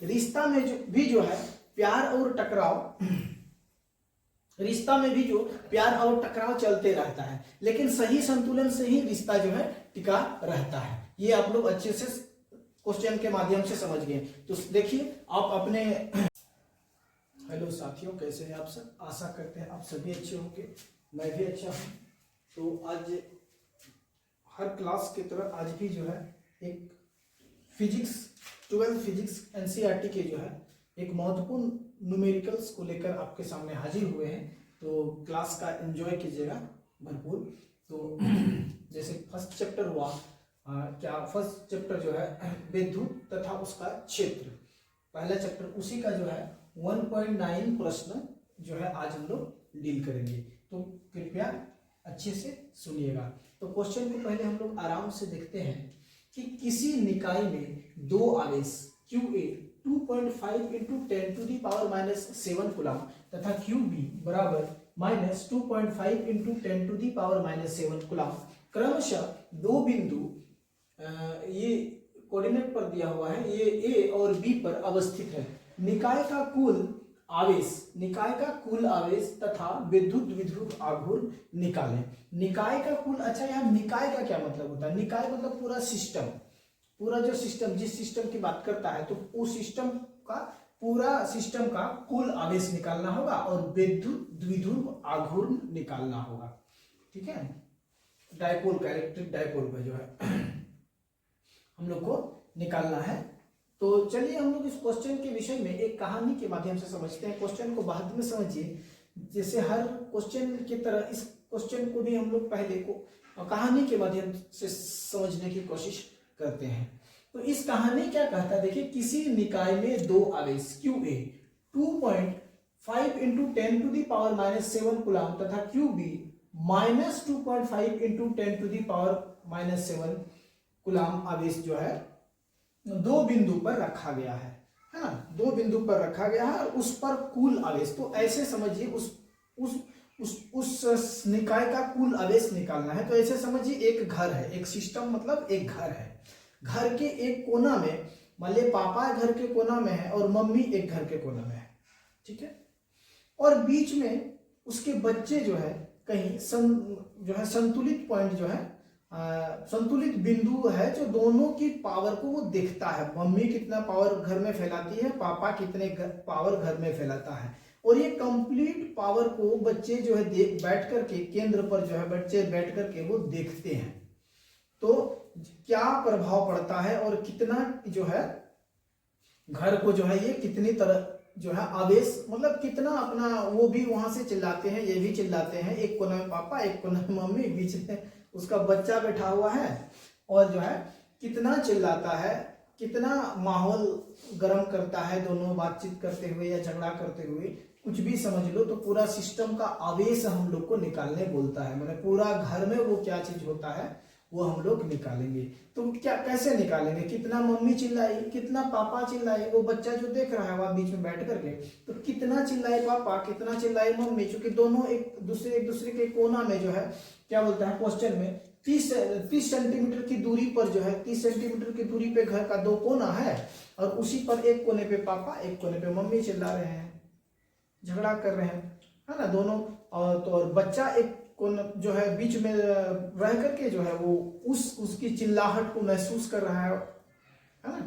रिश्ता में जो है प्यार और टकराव, रिश्ता में भी जो प्यार और टकराव चलते रहता है, लेकिन सही संतुलन से ही रिश्ता जो है टिका रहता है। ये आप लोग अच्छे से क्वेश्चन के माध्यम से समझ गए। तो देखिए आप अपने, हेलो साथियों, कैसे हैं आप सब? आशा करते हैं आप सभी अच्छे होंगे, मैं भी अच्छा हूँ। तो आज हर क्लास की तरह आज भी जो है एक फिजिक्स 12 फिजिक्स एनसीईआरटी के जो है एक महत्वपूर्ण न्यूमेरिकल्स को लेकर आपके सामने हाजिर हुए हैं। तो क्लास का एंजॉय कीजिएगा भरपूर। तो जैसे फर्स्ट चैप्टर हुआ, क्या फर्स्ट चैप्टर जो है विद्युत तथा उसका क्षेत्र, पहला चैप्टर, उसी का जो है 1.9 प्रश्न जो है आज हम लोग डील करेंगे। तो कृपया अच्छे से सुनिएगा। तो क्वेश्चन को पहले हम लोग आराम से देखते हैं कि किसी निकाय में दो आवेश QA 2.5 × 10⁻⁻7 कूलम तथा QB बराबर -2.5 × 10⁻⁻7 कूलम क्रमशः दो बिंदु, ये कोऑर्डिनेट पर दिया हुआ है, ये A और B पर अवस्थित है। निकाय का कुल आवेश तथा विद्युत विध्रुव आघूर्ण निकालें। निकाय का कुल, अच्छा यहाँ निकाय का क्या मतलब होता है? निकाय मतलब पूरा सिस्टम, पूरा जो सिस्टम, जिस सिस्टम की बात करता है, तो उस सिस्टम का, पूरा सिस्टम का कुल आवेश निकालना होगा और विद्युत द्विध्रुव आघूर्ण निकालना होगा। ठीक है, डायपोल का, इलेक्ट्रिक डायपोल का जो है हम लोग को निकालना है। तो चलिए हम लोग इस क्वेश्चन के विषय में एक कहानी के माध्यम से समझते हैं। क्वेश्चन को बाद में समझिए, जैसे हर क्वेश्चन की तरह इस क्वेश्चन को भी हम लोग पहले को कहानी के माध्यम से समझने की कोशिश करते हैं। तो इस कहानी क्या कहता है, देखिए, किसी निकाय में दो आवेश QA 2.5 × 10⁻⁻7 कूलम तथा QB -2.5 × 10⁻⁻7 कूलम आवेश जो है दो बिंदु पर रखा गया है ना, दो बिंदु पर रखा गया है और उस पर कुल आवेश, तो ऐसे समझिए उस निकाय का कुल आवेश निकालना है। तो ऐसे समझिए एक घर है, एक सिस्टम मतलब एक घर है। घर के एक कोना में, मान लीजिए पापा घर के कोना में है और मम्मी एक घर के कोना में है, ठीक है, और बीच में उसके बच्चे जो है कहीं जो है संतुलित पॉइंट जो है, संतुलित बिंदु है जो दोनों की पावर को वो देखता है। मम्मी कितना पावर घर में फैलाती है, पापा कितने पावर घर में फैलाता है, और ये कंप्लीट पावर को बच्चे जो है बैठ करके केंद्र पर जो है बच्चे बैठ करके वो देखते हैं। तो क्या प्रभाव पड़ता है और कितना जो है घर को जो है ये कितनी तरह जो है आवेश, मतलब कितना अपना, वो भी वहां से चिल्लाते हैं, ये भी चिल्लाते हैं, एक कोना में पापा एक कोना में मम्मी, बीच में उसका बच्चा बैठा हुआ है, और जो है कितना चिल्लाता है, कितना माहौल गर्म करता है, दोनों बातचीत करते हुए या झगड़ा करते हुए, कुछ भी समझ लो। तो पूरा सिस्टम का आवेश हम लोग को निकालने बोलता है, मतलब पूरा घर में वो क्या चीज होता है वो हम लोग निकालेंगे। तो क्या कैसे निकालेंगे, कितना मम्मी चिल्लाई, कितना पापा चिल्लाए, वो बच्चा जो देख रहा है वहां बीच में बैठ करके, तो कितना चिल्लाए पापा, कितना चिल्लाए मम्मी, चूंकि दोनों एक दूसरे के कोना में जो है, क्या बोलता है क्वेश्चन में, 30 सेंटीमीटर की दूरी पर जो है, 30 सेंटीमीटर की दूरी पे घर का दो कोना है, और उसी पर एक कोने पे पापा एक कोने पे मम्मी चिल्ला रहे हैं, झगड़ा कर रहे हैं, है ना दोनों। और बच्चा एक कोना जो है बीच में रह करके जो है वो उसकी चिल्लाहट को महसूस कर रहा है ना।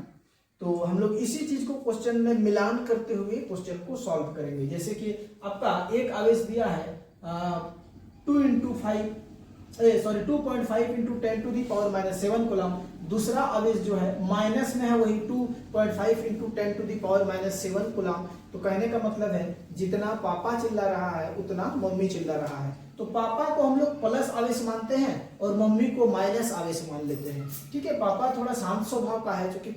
तो हम लोग इसी चीज को क्वेश्चन में मिलान करते हुए क्वेश्चन को सॉल्व करेंगे। जैसे कि आपका एक आवेश दिया है 2.5 × 10⁻⁻7 कूलम, दूसरा आवेश जो है माइनस में है, वही 2.5 × 10⁻⁻7 कूलम। तो कहने का मतलब है जितना पापा चिल्ला रहा है उतना मम्मी चिल्ला रहा है। तो पापा को हम लोग प्लस आवेश मानते हैं और मम्मी को माइनस आवेश मान लेते हैं, ठीक है। पापा थोड़ा शांत स्वभाव का है, क्योंकि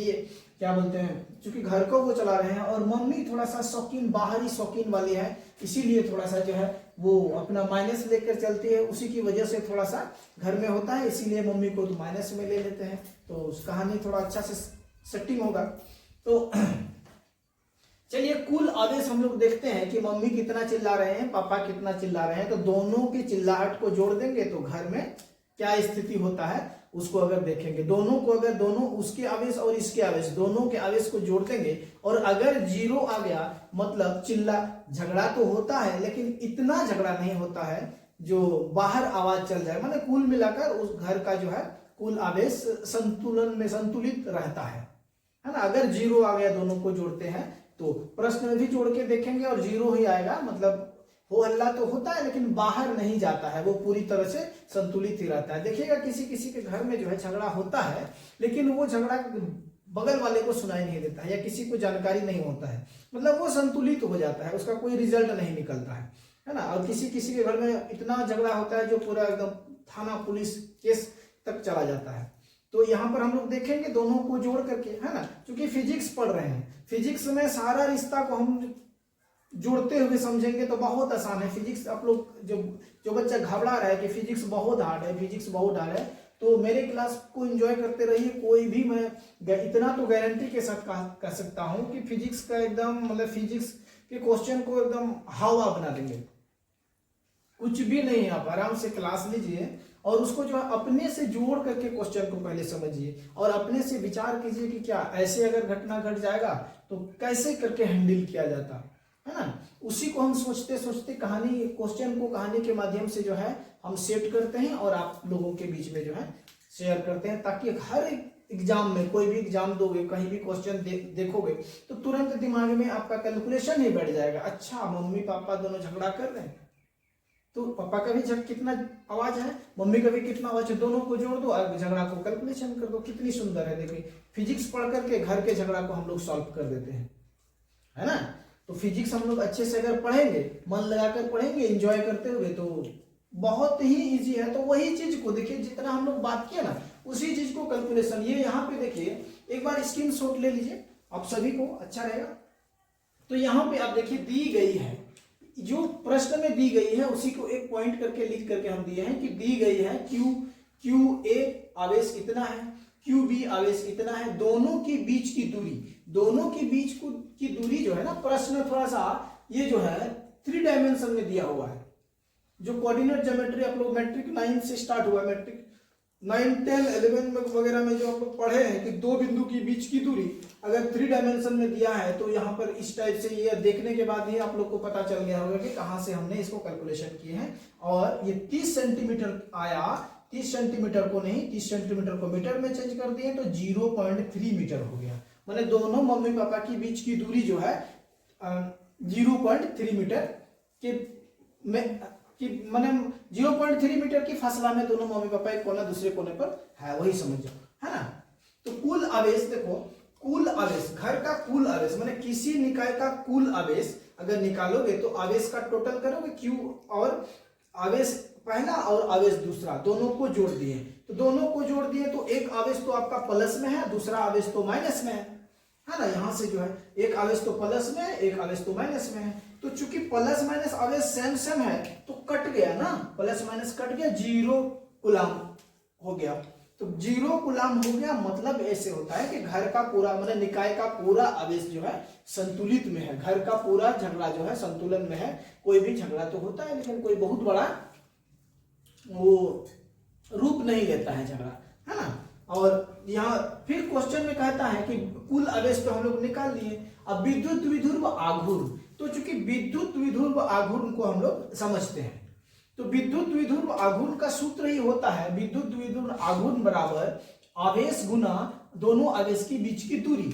ये क्या बोलते हैं, क्योंकि घर को वो चला रहे हैं, और मम्मी थोड़ा सा शौकीन, बाहरी शौकीन वाली है, इसीलिए थोड़ा सा जो है वो अपना माइनस लेकर चलती है, उसी की वजह से थोड़ा सा घर में होता है, इसीलिए मम्मी को तो माइनस में ले लेते हैं। तो उस कहानी थोड़ा अच्छा से सेटिंग होगा। तो चलिए कुल आवेश हम लोग देखते हैं कि मम्मी कितना चिल्ला रहे हैं, पापा कितना चिल्ला रहे हैं, तो दोनों की चिल्लाहट को जोड़ देंगे तो घर में क्या स्थिति होता है उसको अगर देखेंगे, दोनों को अगर दोनों उसके आवेश और इसके आवेश दोनों के आवेश को जोड़ देंगे और अगर जीरो आ गया मतलब चिल्ला झगड़ा तो होता है लेकिन इतना झगड़ा नहीं होता है जो बाहर आवाज चल जाए। माने कुल मिलाकर उस घर का जो है कुल आवेश संतुलन में संतुलित रहता है ना। अगर जीरो आ गया दोनों को जोड़ते हैं तो प्रश्न में भी जोड़ के देखेंगे और जीरो ही आएगा मतलब हो हल्ला तो होता है लेकिन बाहर नहीं जाता है, वो पूरी तरह से संतुलित ही रहता है। देखिएगा किसी किसी के घर में जो है झगड़ा होता है लेकिन वो झगड़ा बगल वाले को सुनाई नहीं देता है या किसी को जानकारी नहीं होता है, मतलब वो संतुलित हो जाता है, उसका कोई रिजल्ट नहीं निकलता है ना। और किसी किसी के घर में इतना झगड़ा होता है जो पूरा एकदम थाना पुलिस केस तक चला जाता है। तो यहाँ पर हम लोग देखेंगे दोनों को जोड़ करके, है ना, क्योंकि फिजिक्स पढ़ रहे हैं, फिजिक्स में सारा रिश्ता को हम जोड़ते हुए समझेंगे तो बहुत आसान है। फिजिक्स आप लोग जो बच्चा घबरा रहा है कि फिजिक्स बहुत हार्ड है, फिजिक्स बहुत हार्ड है, तो मेरे क्लास को एंजॉय करते रहिए। कोई भी मैं इतना तो गारंटी के साथ कह सकता हूँ कि फिजिक्स का एकदम मतलब फिजिक्स के क्वेश्चन को एकदम हवा बना देंगे, कुछ भी नहीं। आप आराम से क्लास लीजिए और उसको जो है अपने से जोड़ करके क्वेश्चन को पहले समझिए और अपने से विचार कीजिए कि क्या ऐसे अगर घटना घट जाएगा तो कैसे करके हैंडल किया जाता है ना। उसी को हम सोचते सोचते कहानी क्वेश्चन को कहानी के माध्यम से जो है हम सेट करते हैं और आप लोगों के बीच में जो है शेयर करते हैं, ताकि हर एग्जाम में कोई भी एग्जाम दोगे कहीं भी क्वेश्चन देखोगे तो तुरंत दिमाग में आपका कैलकुलेशन ही बैठ जाएगा। अच्छा मम्मी पापा दोनों झगड़ा कर रहे हैं तो पापा का भी कितना आवाज है, मम्मी का भी कितना आवाज है, दोनों को जोड़ दो और झगड़ा को कैलकुलेशन कर दो। कितनी सुंदर है, देखिए फिजिक्स पढ़ करके घर के झगड़ा को हम लोग सॉल्व कर देते हैं, है ना। तो फिजिक्स हम लोग अच्छे से अगर पढ़ेंगे, मन लगाकर पढ़ेंगे, एंजॉय करते हुए, तो बहुत ही इजी है। तो वही चीज को देखिए जितना हम लोग बात किया ना उसी चीज को कैलकुलेशन, ये यहाँ पे देखिए एक बार स्क्रीनशॉट ले लीजिए आप सभी को, अच्छा रहेगा। तो यहाँ पे आप देखिए दी गई है, जो प्रश्न में दी गई है उसी को एक पॉइंट करके लिख करके हम दिए हैं कि दी गई है क्यू ए आवेश इतना है, क्यू बी आवेश इतना है, दोनों के बीच की दूरी, दोनों के बीच की दूरी जो है ना, प्रश्न थोड़ा सा ये जो है 3 डायमेंशन में दिया हुआ है। जो कोऑर्डिनेट ज्योमेट्री आप लोग मैट्रिक 9 से स्टार्ट हुआ, मैट्रिक 9, 10, 11 वगैरह में जो आप लोग पढ़े हैं कि दो बिंदु की बीच की दूरी अगर 3 डायमेंशन में दिया है तो यहाँ पर इस टाइप से ये देखने के बाद ही आप लोग को पता चल गया होगा कि कहाँ से हमने इसको कैलकुलेशन किए हैं। और ये 30 सेंटीमीटर आया, 30 सेंटीमीटर को नहीं 30 सेंटीमीटर को मीटर में चेंज कर दिए तो 0.3 मीटर हो गया। मैंने दोनों मम्मी पापा की बीच की दूरी जो है 0.3 मीटर के में कि मैंने 0.3 मीटर की फासला में दोनों मम्मी पापा एक कोना दूसरे कोने पर है, वही समझ जाओ, है ना। तो कुल आवेश देखो, कुल आवेश घर का कुल आवेश मैंने किसी निकाय का कुल आवेश अगर निकालोगे तो आवेश का टोटल करोगे, क्यू और आवेश पहला और आवेश दूसरा दोनों को जोड़ दिए, तो दोनों को जोड़ दिए तो एक आवेश तो आपका प्लस में है, दूसरा आवेश तो माइनस में है ना। यहाँ से जो है एक आवेश तो प्लस में है, एक आवेश तो माइनस में है। तो चूंकि प्लस माइनस आवेश सेम सेम है तो कट गया ना, प्लस माइनस कट गया, 0 कूलाम हो गया। तो 0 कूलाम हो गया मतलब ऐसे होता है कि घर का पूरा मतलब निकाय का पूरा आवेश जो है संतुलित में है, घर का पूरा झगड़ा जो है संतुलन में है। कोई भी झगड़ा तो होता है लेकिन कोई बहुत बड़ा वो रूप नहीं लेता है झगड़ा, है ना। और यहाँ फिर क्वेश्चन में कहता है कि कुल आवेश तो हम लोग निकाल लिए, अब विद्युत द्विध्रुव आघूर्ण, तो चूंकि विद्युत द्विध्रुव आघूर्ण को हम लोग समझते हैं तो विद्युत द्विध्रुव आघूर्ण का सूत्र ही होता है विद्युत द्विध्रुव आघूर्ण बराबर आवेश गुना दोनों आवेश के बीच की दूरी।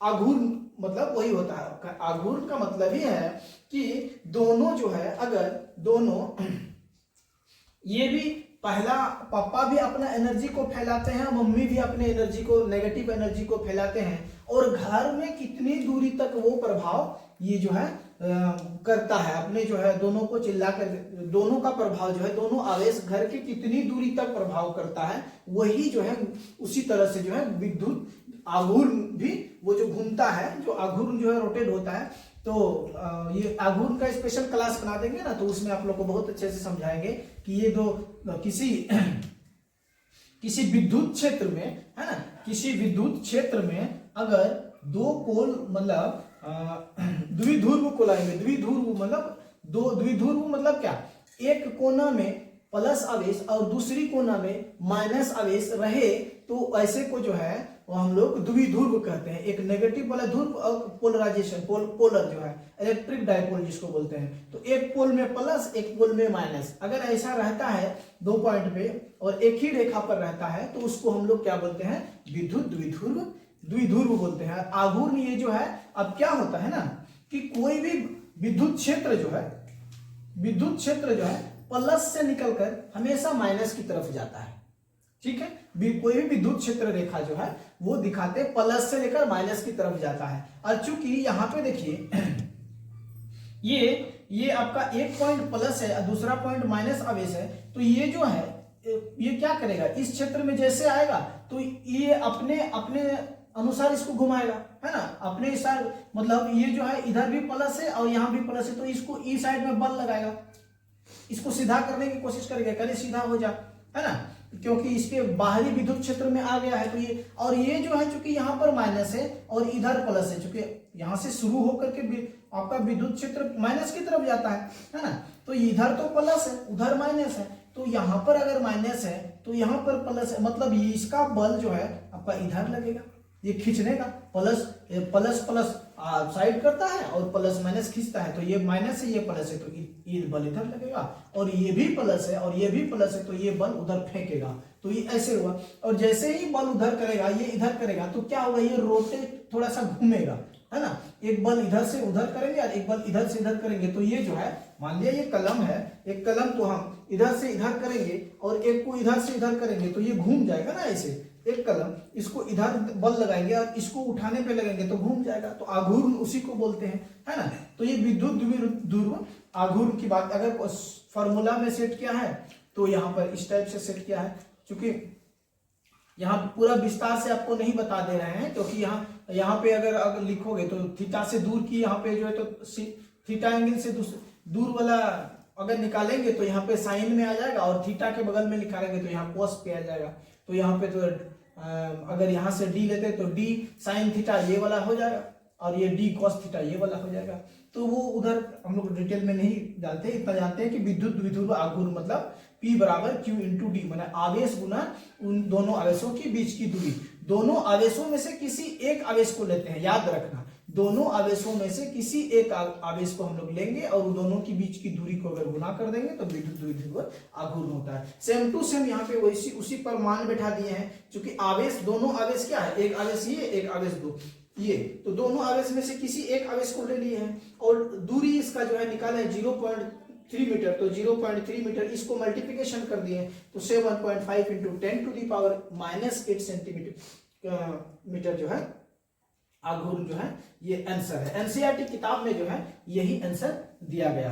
आघूर्ण मतलब वही होता है, आघूर्ण का मतलब ही है कि दोनों जो है अगर दोनों ये भी पहला पापा भी अपना एनर्जी को फैलाते हैं, मम्मी भी अपने एनर्जी को नेगेटिव एनर्जी को फैलाते हैं, और घर में कितनी दूरी तक वो प्रभाव ये जो है करता है अपने जो है दोनों को चिल्ला कर, दोनों का प्रभाव जो है दोनों आवेश घर के कितनी दूरी तक प्रभाव करता है, वही जो है उसी तरह से जो है विद्युत आघूर्ण भी वो जो घूमता है, जो आघूर्ण जो है रोटेट होता है। तो ये आघूर्ण का स्पेशल क्लास बना देंगे ना तो उसमें आप लोग को बहुत अच्छे से समझाएंगे कि ये दो किसी विद्युत क्षेत्र में, है ना, किसी विद्युत क्षेत्र में अगर दो पोल मतलब द्विध्रुव को लाएंगे, द्विध्रुव मतलब दो, द्विध्रुव मतलब क्या, एक कोना में प्लस आवेश और दूसरी कोना में माइनस आवेश रहे तो ऐसे को जो है वो हम लोग द्विध्रुव कहते हैं। एक नेगेटिव वाला ध्रुव और पोलराइजेशन पोलर जो है इलेक्ट्रिक डायपोल जिसको बोलते हैं। तो एक पोल में प्लस एक पोल में माइनस अगर ऐसा रहता है 2 पॉइंट पे और एक ही रेखा पर रहता है तो उसको हम लोग क्या बोलते हैं, विद्युत द्विध्रुव बोलते हैं। आघूर्ण ये जो है अब क्या होता है ना कि कोई भी विद्युत क्षेत्र जो है प्लस से निकलकर हमेशा माइनस की तरफ जाता है। ठीक है, कोई भी विद्युत क्षेत्र रेखा जो है वो दिखाते प्लस से लेकर माइनस की तरफ जाता है। और चूंकि यहाँ पे देखिए ये आपका एक पॉइंट प्लस है और दूसरा पॉइंट माइनस आवेश है, तो ये जो है ये क्या करेगा, इस क्षेत्र में जैसे आएगा तो ये अपने अनुसार इसको घुमाएगा, है ना, अपने हिसाब, मतलब ये जो है इधर भी प्लस है और यहाँ भी प्लस है तो इसको इस साइड में बल लगाएगा, इसको सीधा करने की कोशिश करेगा, करे सीधा हो जा, है ना, क्योंकि इसके बाहरी विद्युत क्षेत्र में आ गया है। तो ये और ये जो है चूंकि यहाँ पर माइनस है और इधर प्लस है, चूंकि यहाँ से शुरू होकर के आपका विद्युत क्षेत्र माइनस की तरफ जाता है ना, तो इधर तो प्लस है उधर माइनस है, तो यहाँ पर अगर माइनस है तो यहाँ पर प्लस है, मतलब ये इसका बल जो है आपका इधर लगेगा, ये खींचने का प्लस साइड करता है और प्लस माइनस खींचता है, तो ये माइनस है ये प्लस है तो ये बल इधर लगेगा, और ये भी प्लस है और ये भी प्लस है तो ये बल उधर फेंकेगा, तो ये ऐसे हुआ। और जैसे ही बल उधर करेगा ये इधर करेगा तो क्या होगा, ये रोटेट थोड़ा सा घूमेगा, है ना, एक बल इधर से उधर करेंगे और एक बल इधर से इधर करेंगे, तो ये जो है मान लिया ये कलम है, एक कलम को हम इधर से इधर करेंगे और एक को इधर से इधर करेंगे तो ये घूम जाएगा ना, ऐसे एक कलम इसको इधर बल लगाएंगे और इसको उठाने पे लगेंगे तो घूम जाएगा, तो आघूर्ण उसी को बोलते हैं, है ना। तो ये विद्युत द्विध्रुव आघूर्ण की बात अगर फॉर्मूला में सेट किया है तो यहाँ पर इस टाइप से सेट किया है, क्योंकि यहाँ पूरा विस्तार से आपको नहीं बता दे रहे हैं, क्योंकि यहाँ पे अगर लिखोगे तो थीटा से दूर की यहाँ पे जो है तो थीटा एंगल से दूर वाला अगर निकालेंगे तो यहाँ पे साइन में आ जाएगा, और थीटा के बगल में निकालेंगे तो यहाँ कोस पे आ जाएगा, तो यहाँ पे तो अगर यहाँ से डी लेते तो डी साइन थीटा ये वाला हो जाएगा और ये डी कॉस थीटा ये वाला हो जाएगा। तो वो उधर हम लोग डिटेल में नहीं डालते, इतना जानते हैं कि विद्युत द्विध्रुव आघूर्ण मतलब P बराबर Q इंटू डी, माने आवेश गुना उन दोनों आवेशों के बीच की दूरी। दोनों आवेशों में से किसी एक आवेश को लेते हैं, याद रखना, दोनों आवेशों में से किसी एक आवेश को हम लोग लेंगे और दोनों के बीच की दूरी को अगर गुना कर देंगे तो विद्युत द्विध्रुव आघूर्ण होता है। सेम टू सेम यहाँ पे वैसी उसी पर मान बैठा दिए हैं, क्योंकि आवेश दोनों आवेश क्या है, एक आवेश ये एक आवेश दो ये, तो दोनों आवेश में से किसी एक आवेश को ले लिए हैं और दूरी इसका जो है निकाले 0.3 मीटर, तो 0.3 मीटर इसको मल्टीप्लिकेशन कर दिए तो 7.5 into 10 to the power -8 centimetre metre जो है आघूर्ण जो है ये आंसर है। एनसीईआरटी किताब में जो है यही आंसर दिया गया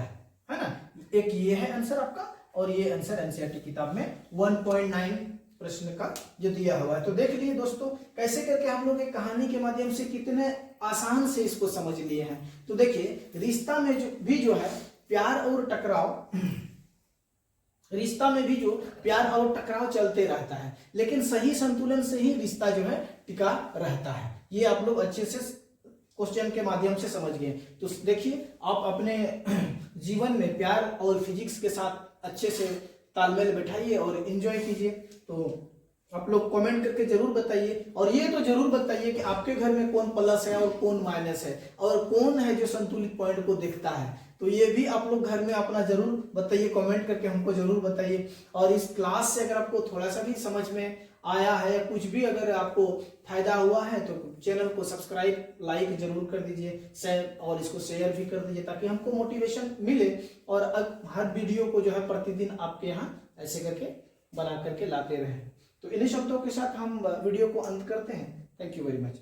है ना, एक ये है आंसर आपका और ये आंसर एनसीईआरटी किताब में 1.9 प्रश्न का जो दिया हुआ है। तो देख लिए दोस्तों कैसे करके हम लोग एक कहानी के माध्यम से कितने आसान से इसको समझ लिए हैं। तो देखिए रिश्ता में जो है प्यार और टकराव, रिश्ता में भी जो प्यार और टकराव चलते रहता है, लेकिन सही संतुलन से ही रिश्ता जो है टिका रहता है। ये आप लोग अच्छे से क्वेश्चन के माध्यम से समझ गए। तो देखिए आप अपने जीवन में प्यार और फिजिक्स के साथ अच्छे से तालमेल बैठाइए और एंजॉय कीजिए। तो आप लोग कमेंट करके जरूर बताइए, और ये तो जरूर बताइए कि आपके घर में कौन प्लस है और कौन माइनस है और कौन है जो संतुलित पॉइंट को देखता है। तो ये भी आप लोग घर में अपना जरूर बताइए, कमेंट करके हमको जरूर बताइए। और इस क्लास से अगर आपको थोड़ा सा भी समझ में आया है, कुछ भी अगर आपको फायदा हुआ है तो चैनल को सब्सक्राइब लाइक जरूर कर दीजिए और इसको शेयर भी कर दीजिए, ताकि हमको मोटिवेशन मिले और हर वीडियो को जो है प्रतिदिन आपके यहाँ ऐसे करके बना करके लाते रहें। तो इन्हीं शब्दों के साथ हम वीडियो को अंत करते हैं। Thank you very much.